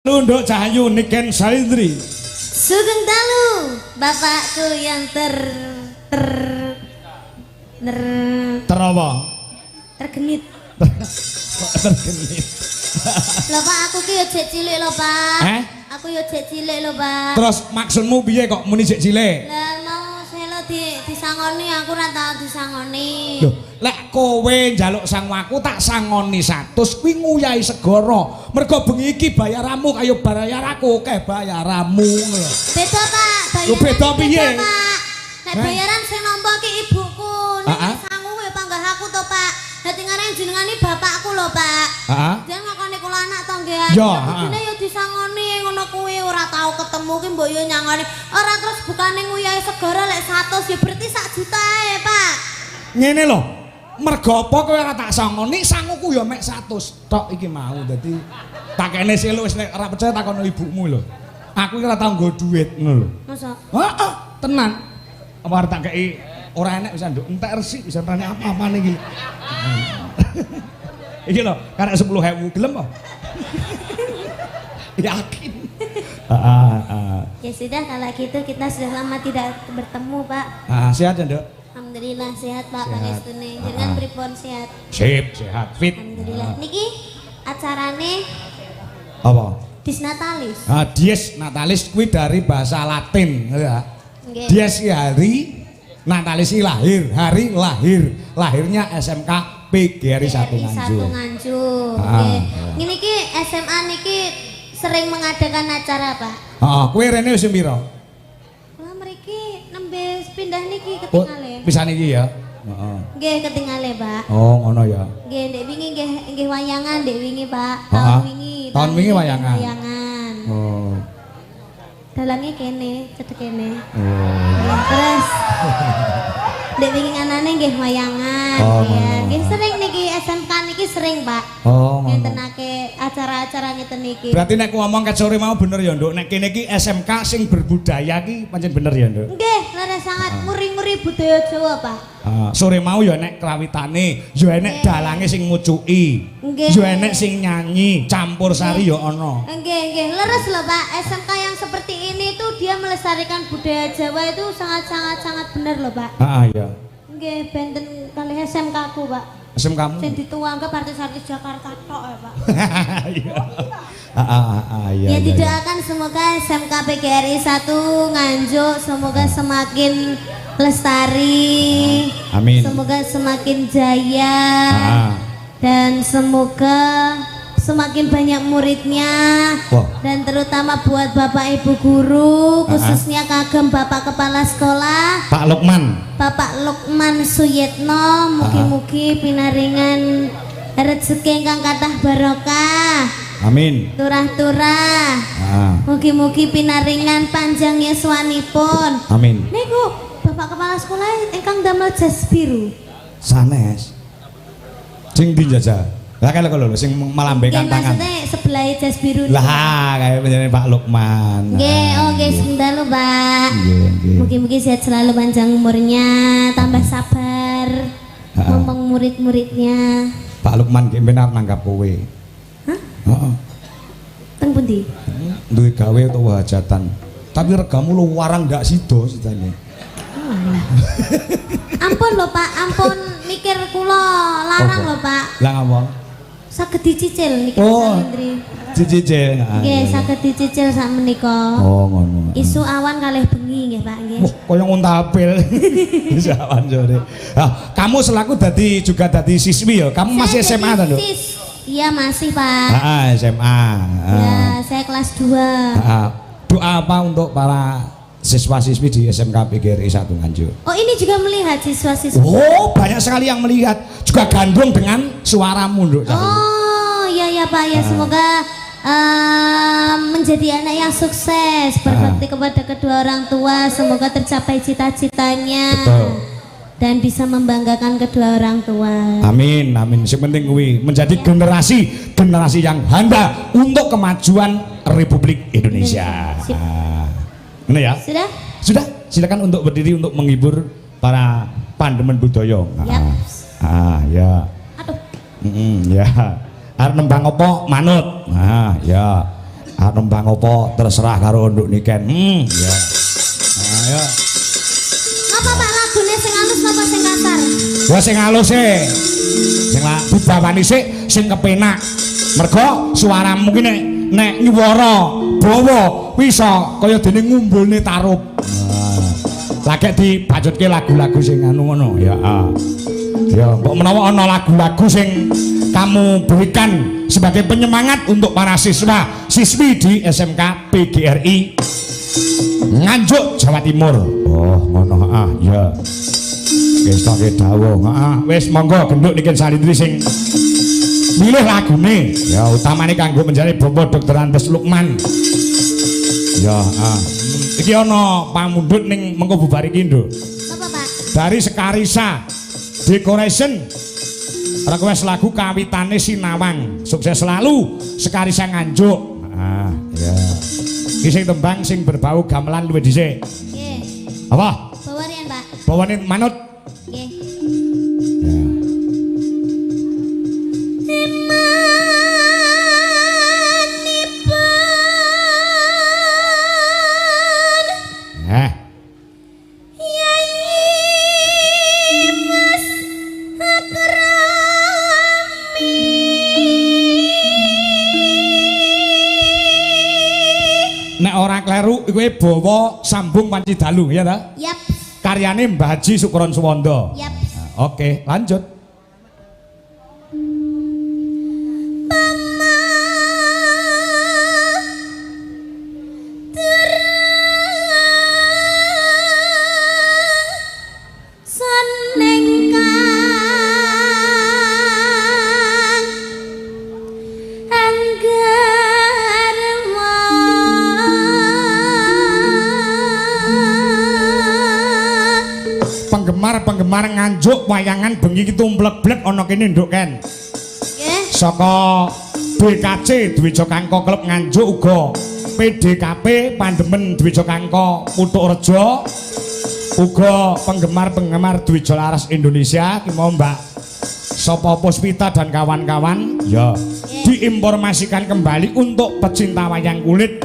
Nunduk Cahayu Niken Salindri. Sugeng dalu bapakku yang Terapa? tergenit. Tergenit. Lho Pak, aku ki yo jek cilik lho Pak. Aku yo jek cilik lho Pak. Terus maksudmu piye kok muni jek cilik? Lah mau selo disangoni aku ora tau disangoni. Loh, lek kowe njaluk sangu aku tak sangoni 100 kuwi nguyahi segara. Mergo bengi iki bayaranmu kaya bayar aku akeh bayaramu ngono. Beda Pak, bayaran. Beda piye? Nek bayaran sing nampa ki ibuku, nek sangu ya panggah aku to Pak. Dadi ngarep jenengane bapakku lho Pak. Heeh. Jangan ngakoni kula anak to nggih. Ya, Kudune yo disangoni ngono kuwi ora tau ketemu ki mbok yo nyangoni. Ora terus bukane nguyahi segara lek 100 ya berarti 1 juta ae, Pak. Ngene lho. Mergo apa kowe ora tak sangoni, sanguku ya mek 100 tok iki mau. Dadi tak kene selo wis nek ora percaya takono ibumu lho. Aku iki ora tau nggo dhuwit ngono lho. Masa? Heeh, tenan. Apa arep tak kei ora enek bisa nduk entek resik bisa tanya apa-apane iki. Iki lho, karek 10.000 gelem apa? Yakin. Ya sudah kalau gitu kita sudah lama tidak bertemu, Pak. Sehat ya, Nduk? Alhamdulillah sehat, Pak. Sehat. Pangestune. Jangan pripun sehat. Sip, sehat, fit. Alhamdulillah. Niki acarane Apa? Disnatalis. Dies Natalis kuwi dari bahasa Latin, ya. Nggih. Dies ki hari, Natalis ki lahir, hari lahir. Lahirnya SMK PGRI 1 Nganjuk. Nganjuk. Nggih. Ngene iki SMA niki sering mengadakan acara, Pak. Heeh, kowe rene wis pira? Kula mriki nembe pindah niki Oh, ketingale. pisan iki ya. Heeh. Nggih ketingale, Pak. Oh, ngono ya. Nggih, ndek wingi nggih wayangan ndek wingi, Pak. Heeh. Tahun wingi. Tahun wingi wayangan. Wayangan. Oh. Dalange kene, cedek kene. Oh. Nggih, terus ndek wingi nganane nggih wayangan. Oh, Ya, ngono. nggih sering niki SMK niki sering, Pak. Oh, ngono. Ngentenake acara-acara ngeten niki. Berarti nek ngomong ket sore mau bener ya, Nduk. Nek kene iki SMK sing berbudaya ki pancen bener ya, Nduk. Nggih, leres sangat muri-muri budaya Jawa, Pak. Sore mau ya nek krawitane, ya enek dalange sing ngucuki. Nggih. Ya enek sing nyanyi, campur sari ya ana. Nggih, leres loh Pak. SMK yang seperti ini tuh dia melestarikan budaya Jawa itu sangat benar loh Pak. Iya. Nggih, benten kali SMK ku Pak. SMK kamu. Sing dituangke artis-artis Jakarta tok ya Pak. Iya. Iya. Ya didoakan semoga SMK PGRI 1 Nganjuk semoga semakin lestari. Amin. Semoga semakin jaya. Dan semoga semakin banyak muridnya. Wah. Dan terutama buat Bapak Ibu guru, khususnya kagem Bapak Kepala Sekolah Pak Lukman. Bapak Lukman Suyetno, mugi-mugi pinaringan rezeki ingkang kathah barokah. Amin. Turah-turah. Mugi-mugi pinaringan panjang yuswanipun. Amin. Niku Bapak Kepala Sekolah ingkang damel jas biru. Sanes. Sing dijajah. Lah kalau sing melambaikan Nggih, tangan. maksudnya sebelah jas biru. Lah kayak penjane Pak Lukman. Nggih, nggih sebentar lho, Pak. Nggih. Mugi-mugi sehat selalu panjang umurnya, tambah sabar. Ngomong murid-muridnya. Pak Lukman ki benar nanggap kowe. Hah? Heeh. Teng pundi? Duwe gawe utawa hajatan. Tapi regamu lu warang ndak sido sidane. Ampun lho Pak, ampun mikir kula larang lho Pak. Lah ngomong. Saged dicicil niki Oh. Salindri. Cicil. Nggih, saged dicicil sak menika. Oh, ngono. Isu awan kalih bengi nggih Pak nggih. Koyo nguntabel. Bisa awan sore. Kamu selaku juga dadi siswi ya. Kamu masih Saya SMA jadi ta, Nduk? Iya masih Pak. SMA. Ya, saya kelas 2. Doa apa untuk para siswa-siswi di SMK PGRI 1 Nganjuk? Oh, ini juga melihat siswa-siswi. Oh, banyak sekali yang melihat. Juga gandrung dengan suaramu, Nduk. Oh, iya Pak ya, semoga menjadi anak yang sukses, berbakti kepada kedua orang tua, semoga tercapai cita-citanya. Betul. Dan bisa membanggakan kedua orang tua. Amin, amin. Yang penting kuwi menjadi generasi yang handal untuk kemajuan Republik Indonesia. Sip. Ini ya. Sudah? Sudah, silakan untuk berdiri untuk menghibur para pandemen budaya. Yap. Ya. Aduh. Ya. Arep nembang apa? Manut. Ya. nembang apa terserah karo nduk niken. Ya. Ayo. Apa Pak lagune sing halus napa sing kasar? Wah sing halus e. Sing lah dibawani sik sing kepenak. Mergo suaramu ki nek nyuwara dawa bisa kaya dene ngumbulne tarup. Lagi dibajutke lagu-lagu sing anu ngono ya. Ya, mbok menawa ana lagu-lagu sing kamu berikan sebagai penyemangat untuk para siswa siswi di SMK PGRI Nganjuk Jawa Timur. Oh, ngono ya. Wis tak dawuh. Wis monggo genduk niki salindri sing milih lagune. Ya, utamane kanggo menjadi Bapak Dr. Andes Lukman. Ya, iki ana pamundhut ning mengko bubar iki, Nduk. Apa, Pak? Dari Sekarisa Decoration request lagu kawitane Sinawang. Sukses selalu Sekarisa Nganjuk. Ya. Iki sing tembang sing berbau gamelan luwih dhisik. Nggih. Apa? Bawarian, Pak. Bawane manut. Nggih. Ya. Nek ora kleru kowe bawa sambung panci dalu ya ta? Yap. Karyane Mbah Haji Sukron Suwondo. Yap. Oke, lanjut. Penggemar Nganjuk wayangan bengi ki tumblek-blek ana kene nduk Ken. Nggih. Saka BKC Dwija Kangko Klub Nganjuk uga PDKP Pandemen Dwija Kangko Putuk Rejo uga penggemar Dwija Laras Indonesia ki mau Mbak Sopo Puspita dan kawan-kawan ya diinformasikan kembali untuk pecinta wayang kulit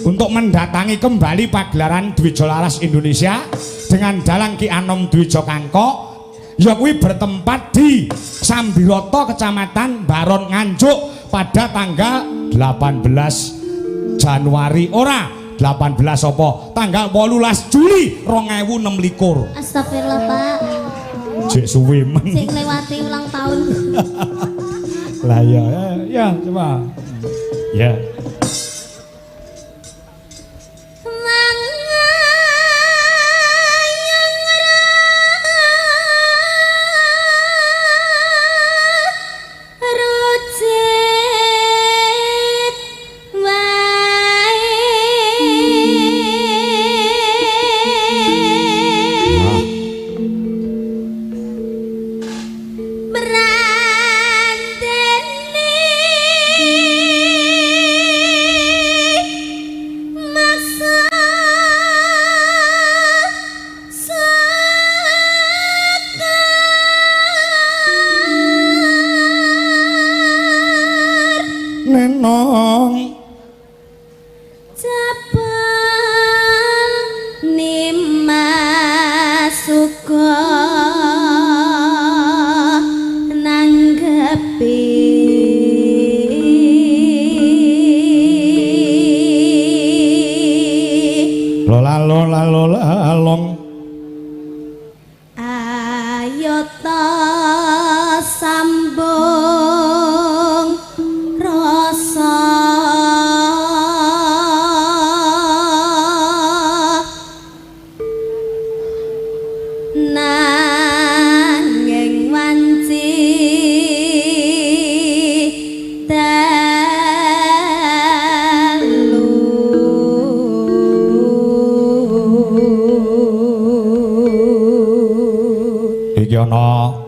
untuk mendatangi kembali pagelaran Dwija Laras Indonesia dengan dalang Ki Anom Dwija Kangko ya kuwi bertempat di Sambiroto Kecamatan Baron Nganjuk pada tanggal 18 Januari ora 18 apa tanggal 18 Juli 2026. Astagfirullah, Pak. Cek suwe men. Sing lewati ulang tahun. Lah ya coba. Ya.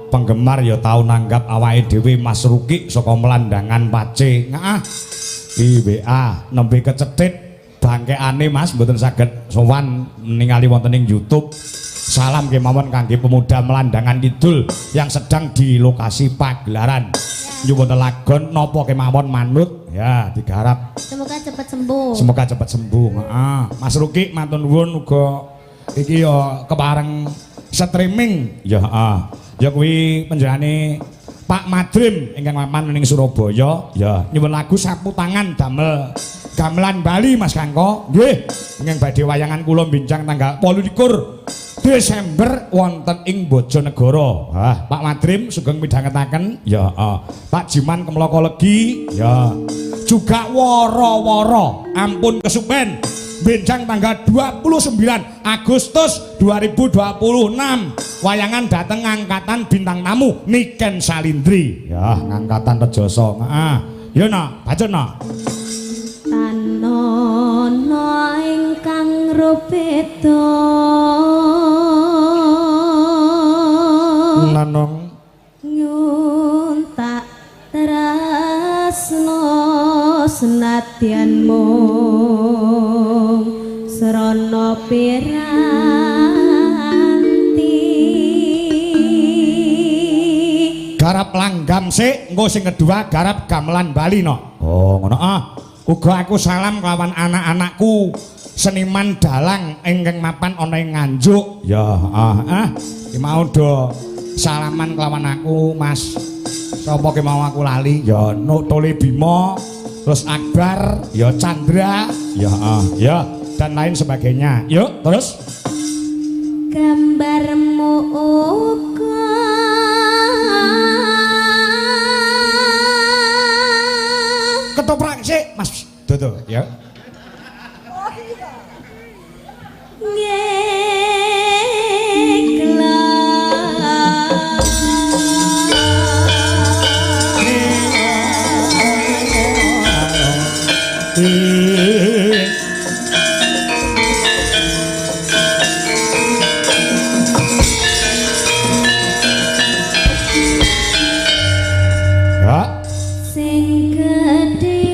Penggemar ya tau nanggap awake dhewe Mas Ruki saka Melandangan Pace. WA nembe kecethit bangkeane Mas mboten saged sowan ningali wonten ing YouTube. Salam kemawon kangge pemuda Melandangan Kidul yang sedang di lokasi pagelaran. nyuwun lagon napa kemawon manut ya digarap. Semoga cepat sembuh. Semoga cepat sembuh. Heeh. Mas Ruki matur nuwun uga iki ya kepareng streaming. Ya heeh. Ya kuwi panjenengane Pak Madrim ingkang mapan ning Surabaya. Ya nyuwun lagu sapu tangan damel gamelan Bali Mas Kangko. Nggih. Ingkang badhe wayangan kula bincang tanggal 28 Desember wonten ing Bojonegoro. Pak Madrim sugeng midhangetaken. Ya, Pak Jiman Kemloko Legi. Ya. Juga woro-woro ampun kesupen benjang tanggal 29 Agustus 2026 wayangan dateng angkatan bintang tamu Niken Salindri. Ya, angkatan Rejoso. Ya no, bacana. Tanono ingkang rupeda Nanong nyuntak tresno senadyan mung srana piranti garap langgam sik engko sing kedua garap gamelan Bali no. Oh ngono uga aku salam kelawan anak-anakku seniman dalang ingkang mapan ana ing Nganjuk. Ya iki mau do salaman kelawan aku Mas sapa ki mau aku lali ya Tole Bimo terus Akbar ya Chandra ya ya dan lain sebagainya. Yuk terus gambarmu uga ketoprak sik Mas Dodo ya. Sing gedhe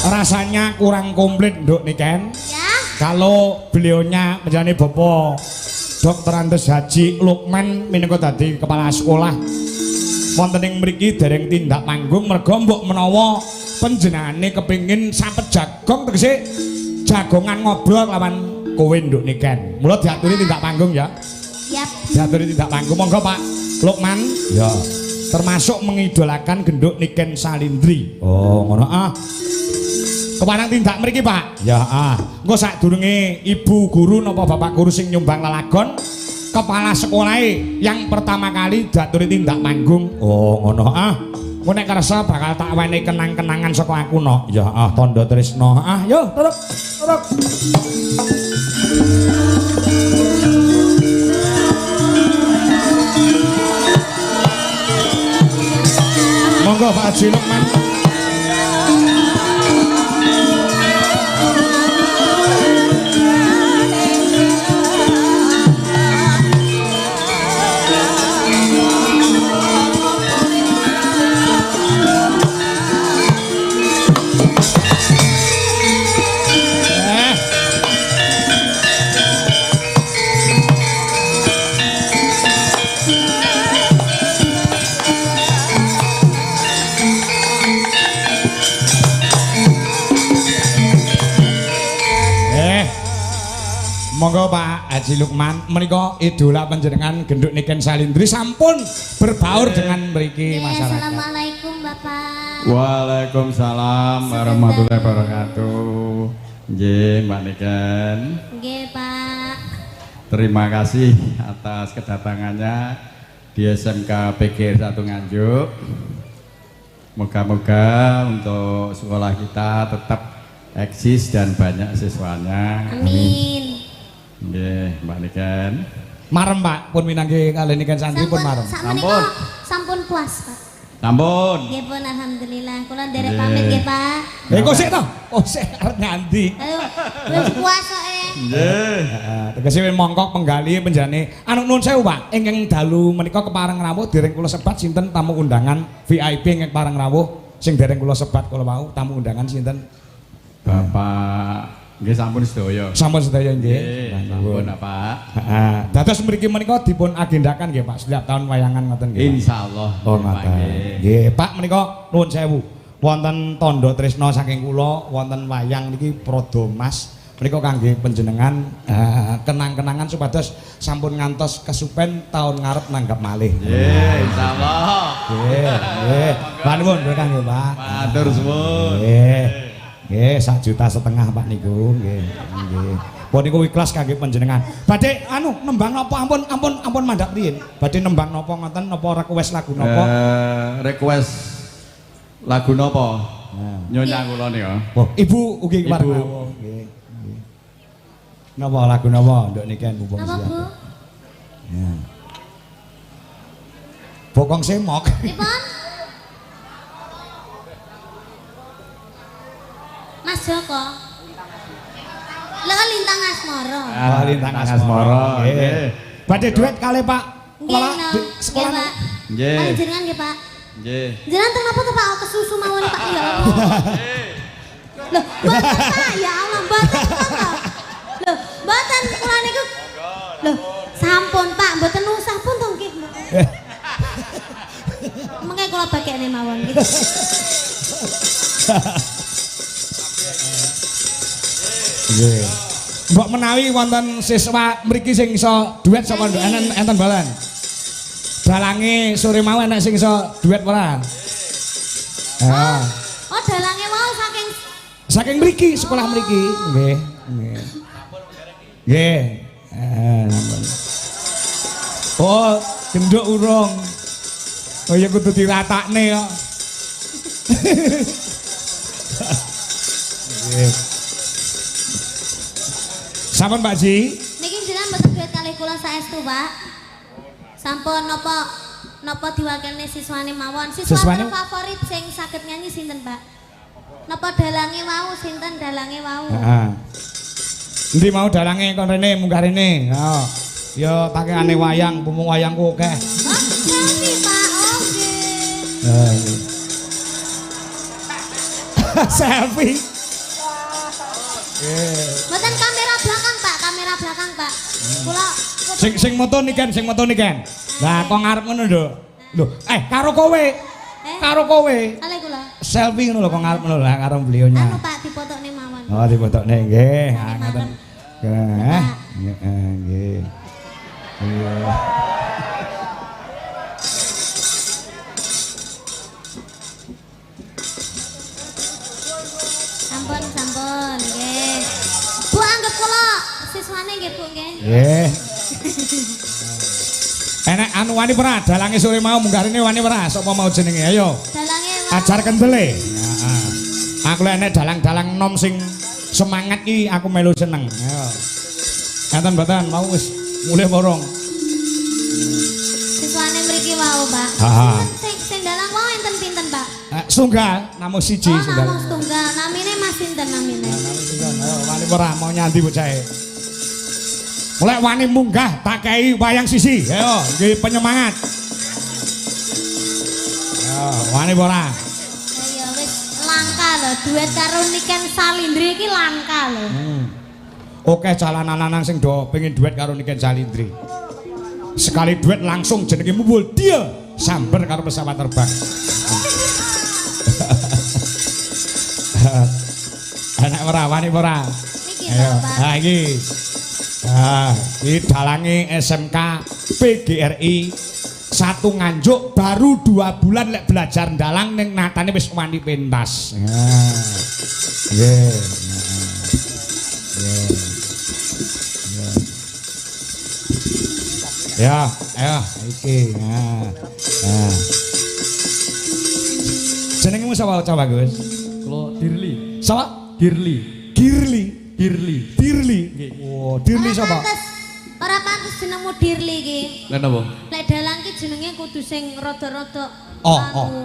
Rasanya kurang komplit Nduk Niken. Ya. Kalau beliaunya menjadi Bapak Dr. Andes Haji Lukman minangka dadi kepala sekolah wonten ing mriki dereng tindak panggung merga mbok menawa panjenengane kepingin sapet jagong tegese jagongan ngobrol lawan kowe Nduk Niken. Mula diaturi tindak panggung ya. Yap. Diaturi tindak panggung monggo Pak Lukman. Ya. Termasuk mengidolakan Genduk Niken Salindri. Oh, ngono ah. Keparang tindak mriki, Pak. Ya, engko sadurunge ibu guru napa bapak guru sing nyumbang lelagon, kepala sekolahe yang pertama kali diaturi tindak panggung. Oh, ngono Engko nek kersa bakal tak wenehi kenang-kenangan saka aku no. Ya, tandha tresna. Yo, turuk. Monggo Pak Haji Lukman. Monggo Pak Haji Lukman, menika idola panjenengan Genduk Niken Salindri sampun berbaur dengan mriki masyarakat. Assalamualaikum Bapak. Waalaikumsalam warahmatullahi wabarakatuh. Nggih Mbak Niken. Nggih Pak. Terima kasih atas kedatangannya di SMK PGR 1 Nganjuk. Moga-moga untuk sekolah kita tetap eksis dan banyak siswanya. Amin. Nggih, Mbak Niken. Marem Pak, pun minangke kali Niken Sandri pun marem. Sampun. Sampun puas Pak. Sampun. Nggih pun alhamdulillah. Kula nderek pamit nggih Pak. Kok sik to? Oh sik arep nganti. Ayo, wis puas kok Nggih. Tegese mongkok penggali penjane. Anu nuwun sewu Pak, ingkang dalu menika kepareng rawuh dereng kula sebat sinten tamu undangan VIP ingkang kepareng rawuh sing dereng kula sebat kula mau tamu undangan sinten? Bapak nggih sampun sedaya. Sampun sedaya nggih. Sampun Pak. Heeh. Dados mriki menika dipun agendakan nggih Pak setiap tahun wayangan ngoten nggih. Insyaallah. Oh ngoten. Nggih, Pak menika nuwun sewu. Wonten tandha tresna saking kula wonten wayang niki Prada Mas. Menika kangge panjenengan kenang-kenangan supados sampun ngantos kesupen tahun ngarep nanggap malih. Nggih, insyaallah. Nggih. Pak nuwun nggih Pak. Matur suwun. Nggih. Nggih, 1,5 juta Pak niku, nggih. Nggih. Pun niku ikhlas kangge panjenengan. Badhe anu nembang napa ampun mandhap riyin. Badhe nembang napa ngoten napa request lagu napa? Request lagu napa? Nyonya kula nika. Oh, Ibu ugi kepareng. Nggih. Napa lagu napa nduk niken mumpung Napa Bu? Ya. Bokong semok. Pripun? Mas Joko. Lha Lintang Asmara. Lintang Asmara. Nggih. Badhe duet kalih Pak. Nggih, Sekolah. Pak. Nggih. Panjenengan nggih Pak. Nggih. Jenengan teng napa to Pak kesusu mawon Pak ya Allah. Loh, mboten Pak, ya Allah mboten Pak. Loh, mboten kula niku. Loh, sampun Pak, mboten usah pun to nggih. Mengke kula bagekne mawon nggih. Nggih. Mbok menawi wonten siswa mriki sing iso duet sapa enten boten? Dalange sore mau enek sing iso duet ora? Oh, dalange mau saking mriki, sekolah mriki. Nggih, nggih. Nggih. Sampun. Oh, genduk urung. Oh ya kudu diratakne kok. Nggih. Sampun Pak Ji. Niki jenengan mboten duet kalih kula saestu, Pak. Sampun napa diwakilne siswane mawon. Siswa favorit sing saged nyanyi sinten, Pak? Napa dalange wau sinten dalange wau? Heeh. Endi mau dalange kon rene munggah rene. Heeh. Ya pakaiane wayang, pumung wayangku akeh. Oh, selfie, Pak. Oke. Selfie. Mboten kamera belakang, Pak. Kamera belakang, Pak. Kula Sing moto niken, sing moto niken. Lah kok ngarep ngono lho. Lho, karo kowe. Karo kowe. Ale kula. Selfie ngono lho kok ngarep ngono lah karo beliaunya. Anu Pak dipotokne mawon. Oh, dipotokne nggih. Ngoten. Nggih. Iya. Sampun, nggih. Bu anggap kula siswane nggih, Bu nggih. Nggih. Enek anu wani ora dalange sore mau munggah rene wani ora sapa mau jenenge ayo. Dalange Ajar kendele. Heeh. Aku lek enek dalang-dalang nom sing semangat iki aku melu seneng. Ayo. Enten mboten mau wis mulih borong. siswane mriki wau, Pak. Sing dalang wau enten pinten, Pak? Sunggal namung siji sunggal. Oh, namung tunggal. Namine Mas sinten namine? Wani ora mau nyandi bocahe. Mulai wani munggah tak kei wayang sisi. Ayo, nggih penyemangat. Wani ora. Ya wis langka lho, duet karo Niken Salindri iki langka lho. Oke jalanan-lanang sing do pengen duet karo Niken Salindri. Sekali duet langsung jenenge mumbul dia sambar karo pesawat terbang. Anak ora wani ora. Niki Ayo, Bapak. iki. Ini dalange SMK PGRI satu Nganjuk baru 2 bulan lek belajar dalang ning natane wis wani pentas. Nggih. Ya, ayo iki. Jenengmu sapa Gus? Kula Dirli. Sapa? Dirli. Oh, Dirli sapa? Ora pantes jenengmu Dirli iki. Lah napa? Lek dalang ki jenenge kudu sing rada-rada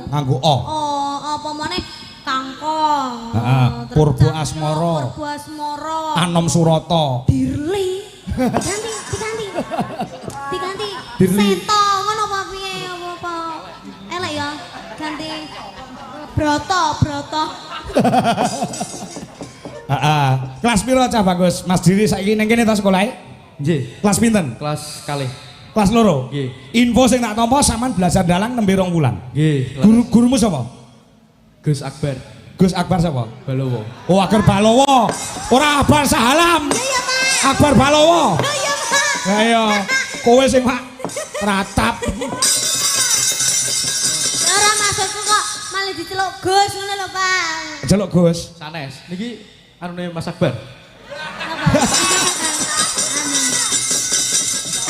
nganggo o. Oh, apa meneh Kangkong. Heeh, Purbo Asmara. Purbo Asmara. Anom Surata. Dirli. Diganti. Dirli. Seto ngono apa piye apa? Elek ya. Ganti Broto. Kelas piro cah Bagus? Mas Diri saiki ning kene ta sekolahe? Nggih. Kelas pinten? Kelas kalih. Kelas loro. Nggih. Info sing tak tampa sampean belajar dalang nembe 2 wulan. Nggih. Gurumu sapa? Gus Akbar Gus Akbar sapa? Balowo. Oh, Akbar Balowo. Ora Akbar Sahalam. Iya, Pak. Akbar Balowo. Iya, Pak. Ayo, kowe sing Pak ratap. Ora maksudku kok malah diceluk Gus ngono lho, Pak. Celuk Gus. Sanes. Niki anune Mas Akbar. Apa?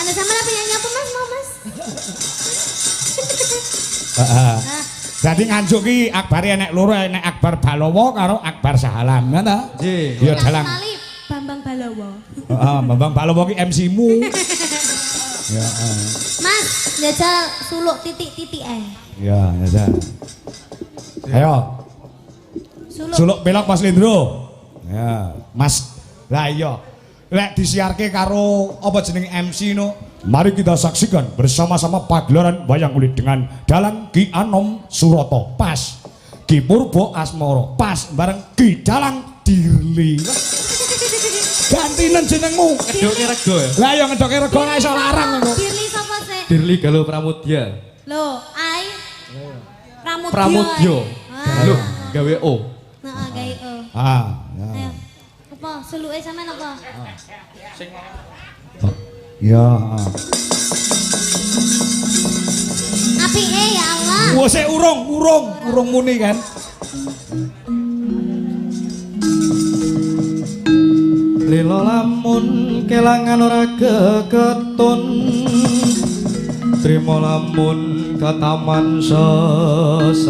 Anu sama apa nyanyi apa Mas? Mau Mas? Dadi Nganjuk ki Akbar enek loro, enek Akbar Balowo karo Akbar Sahalam, ngono ta? Nggih. Iya dalang. Kali Bambang Balowo. Heeh, Bambang Balowo ki MC-mu. Ya, Mas, njajal suluk titik-titik ae. ya, ya. Ayo, suluk belok Mas Lindro. Ya, Mas. Lah iya. Lek disiarke karo apa jeneng MC no. Mari kita saksikan bersama-sama pagelaran wayang kulit dengan dalang Ki Anom Surata. Pas. Ki Purbo Asmara. Pas bareng Ki Dalang Dirli. Gantinen jenengmu. Ngedoke rego ya. Lah ya ngedoke rego ora iso larang ngono. Dirli sapa sih? Dirli Galuh Pramudya. Lho, ai. Pramudya. Pramudya. Ah. Galuh gawe O. Heeh, gawe o. Ah, Ayo. Apa seluke sampean apa? Ya. Apike ya Allah. Wah, sik urung muni kan. Lilo lamun kelangan ora geketun trimo lamun kataman sesari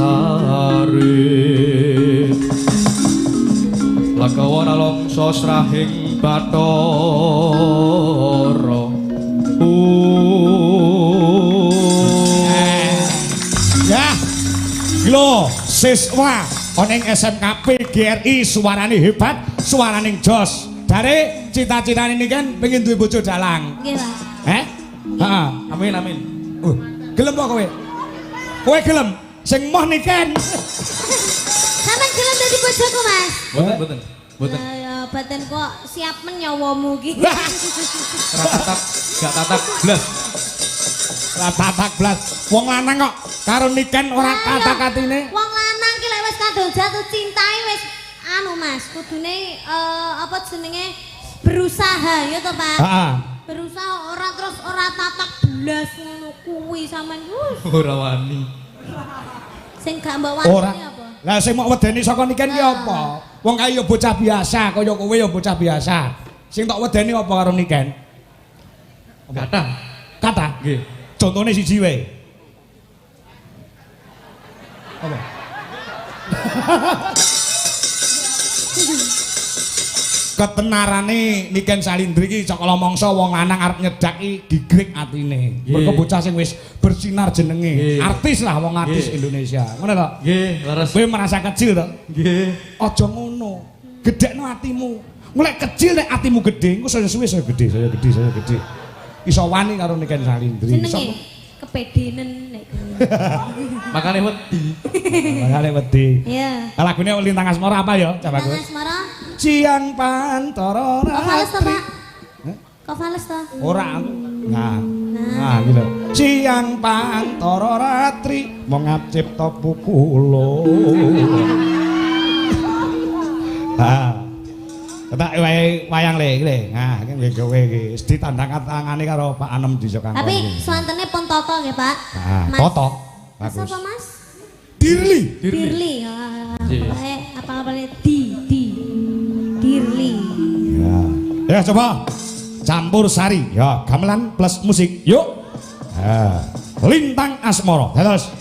lakawana longso srahing Bathara Ya. Lho, siswa oneng SMK PGRI suarane hebat, suarane jos. Dari cita-cita ini kan pengen duwe bojo dalang. Nggih, Pak. Heeh. amin amin Gelem apa kowe? Kowe gelem sing moh niken. Sampean gelem dadi bojoku, Mas? boten Ya baten kok siap menyawamu ki. gak tatap blas Tatak blas. Wong lanang kok karo niken ora kata-katine. Wong lanang ki lek wis kadung jatuh cintai wis anu Mas, kudune apa jenenge berusaha ya to, Pak? Heeh. Berusaha ora terus ora tatak blas ngono kuwi sampean. ora wani Sing gak mbok Ora. wani apa? Lah sing mau wedeni saka niken ki apa? Wong kae ya bocah biasa, kaya kowe ya bocah biasa. Sing tok wedeni apa karo niken? Kata. nggih Contone siji wae. Apa? Ketenarane Niken Salindri iki cakala mangsa wong lanang arep nyedaki digrek atine. Mergo bocah sing wis bersinar jenenge. Artis lah wong artis Indonesia. Ngono to? nggih leres Kowe merasa kecil to? nggih Aja ngono. Gedhekno atimu. Mulai kecil nek atimu gedhe, engko saya suwe saya gede. Iso wani karo Niken Salindri. Jenenge kepedenen nek. makane wedi Makane wedi. Iya. Lagune Lintang Asmara apa ya? Coba Nang gue. asmara. Siang pantoro Kok fales to, ratri. Pak? Kok fales to? Ora aku. Nah, gitu. Siang pantoro ratri mongap cipta pukulo. Ketak wayang le. Nah, iki nggih kowe iki wis ditandang tangane karo Pak Anem di Sokang. Tapi swantene pon toto nggih, Pak. Nah, Mas. toto. Mas Bagus. apa, Mas? Dirli. Dirli. Apa-apane Dirli. Ya coba campur sari. Ya, gamelan plus musik. Yuk. Lintang Asmara. Terus.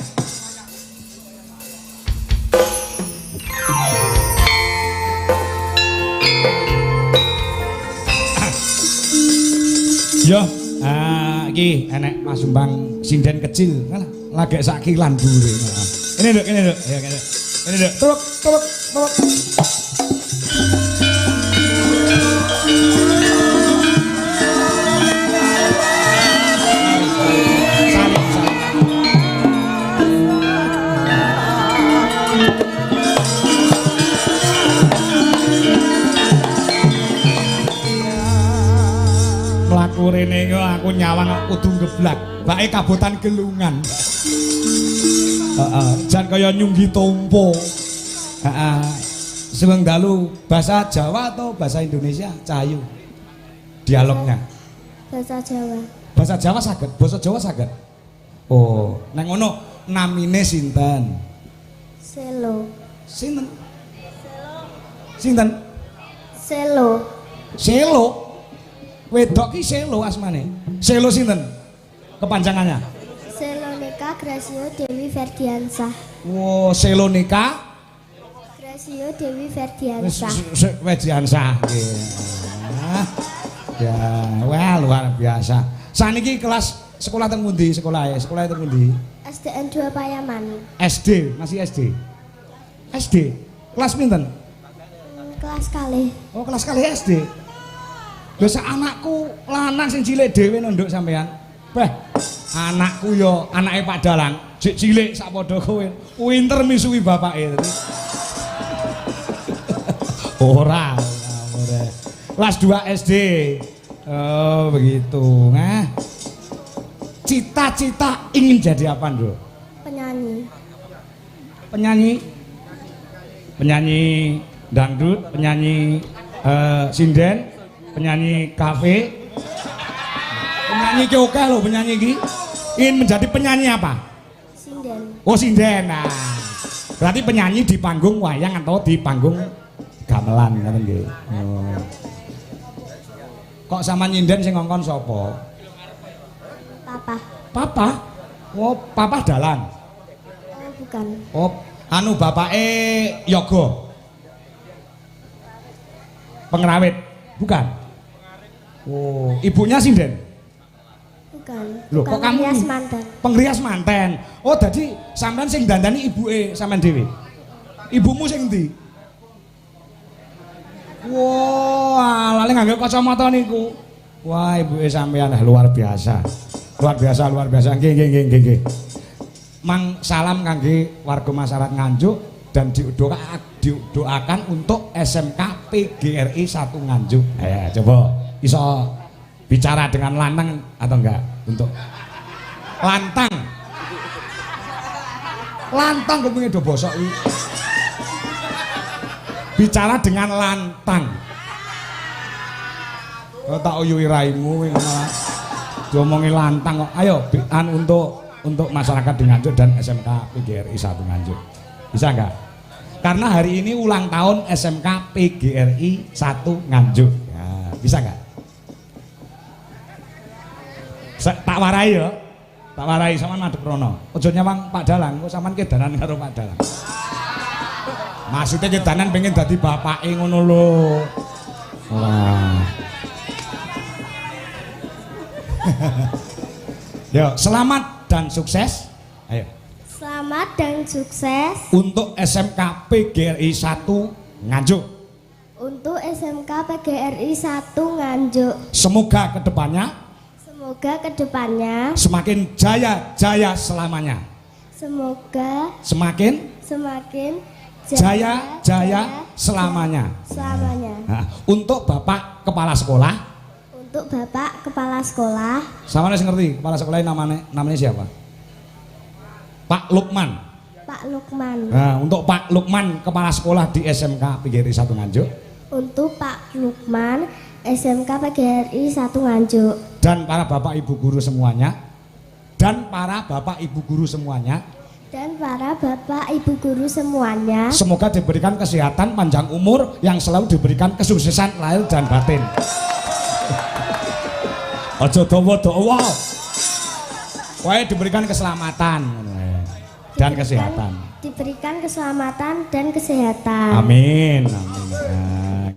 Yo, iki enek Mas Sumbang sinden kecil, kan lagi sakilan dure. Ini Duk. Ya, ini Duk. Truk. Mlaku rene aku nyawang kudu ngeblak. Mbake kabotan gelungan. Jan kaya nyunggi tompo. Sing dalu bahasa Jawa atau bahasa Indonesia? Cahayu. Dialognya. Bahasa Jawa. Bahasa Jawa saged, basa Jawa saged. Oh, nang ngono namine sinten? Selo. Sinten? Sinten? Selo. Selo. Wedok ki Selo asmane. Selo sinten? Kepanjangannya. Selonika Gracio Dewi Ferdiansah. Wow, Selonika Gracio Dewi Ferdiansah. Ferdiansah. Ya, wah luar biasa. Saniki kelas sekolah teng pundi sekolahe? Sekolah teng pundi? SDN 2 Payaman. SD, masih SD. SD. Kelas pinten? Kelas kali. Oh, kelas kali SD. Lho sak anakku lanang sing cilik dhewe nduk sampean. Beh, anakku yo anake Pak Dalang, jek cilik sak padha kowe. Pinter misuwi bapake. Ora. Kelas 2 SD. Oh, begitu. Nah. Cita-cita ingin jadi apa, Nduk? Penyanyi. Penyanyi. Penyanyi dangdut, penyanyi Sinden, penyanyi kafe. Penyanyi ki oke lho, penyanyi ki. Ingin menjadi penyanyi apa? Sinden. Oh, sinden. Nah. Berarti penyanyi di panggung wayang atau di panggung gamelan ngoten nggih. Oh. Kok sama nyinden sing ngongkon sapa? Papa. Papa? Oh, papa dalang. Oh, bukan. Oh, anu bapake Yogo. Pengrawit, bukan? Oh, ibunya sinden. Bukan. Loh, kok kamu Rias mantan. pengrias manten. Oh, dadi sampean sing dandani ibuke sampean dhewe. Ibumu sing ndi? Wah, lali nganggo kacamata niku. Wah, ibuke sampean luar biasa. Luar biasa, luar biasa. Nggih, nggih, nggih, nggih. Mang salam kangge warga masyarakat Nganjuk dan didoakan untuk SMK PGRI 1 Nganjuk. Coba iso bicara dengan lantang atau enggak untuk lantang. Lantang kok pengen do bosok iki. Bicara dengan lantang. Kok tak uyuhi raimu malah diomongi lantang kok. Ayo untuk masyarakat di Nganjuk dan SMK PGRI 1 Nganjuk. Bisa enggak? Karena hari ini ulang tahun SMK PGRI 1 Nganjuk. Ya, bisa enggak? Tak warai ya. Tak warai sampean madhep rono. Aja nyawang Pak Dalang, kok sampean kedanan karo Pak Dalang. Maksudnya kedanan pengen dadi bapake ngono lho. Wah. Yo, selamat dan sukses. Ayo. Selamat dan sukses Untuk SMK PGRI 1 Nganjuk. untuk SMK PGRI 1 Nganjuk. Semoga kedepannya Semoga kedepannya semakin jaya-jaya selamanya. semoga Semakin semakin jaya-jaya selamanya. selamanya. Nah, untuk Bapak Kepala Sekolah, Untuk Bapak Kepala Sekolah, sama sing ngerti kepala sekolah namanya siapa? Pak Lukman. Pak Lukman. Nah, untuk Pak Lukman Kepala Sekolah di SMK PGRI 1 Nganjuk Untuk Pak Lukman SMK PGRI 1 Nganjuk. dan para Bapak Ibu guru semuanya dan para Bapak Ibu guru semuanya, Dan para Bapak Ibu guru semuanya, semoga diberikan kesehatan, panjang umur, yang selalu diberikan kesuksesan lahir dan batin. Aja dawa-dawa. Wae diberikan keselamatan dan kesehatan. diberikan keselamatan dan kesehatan. Amin. Amin. Nah.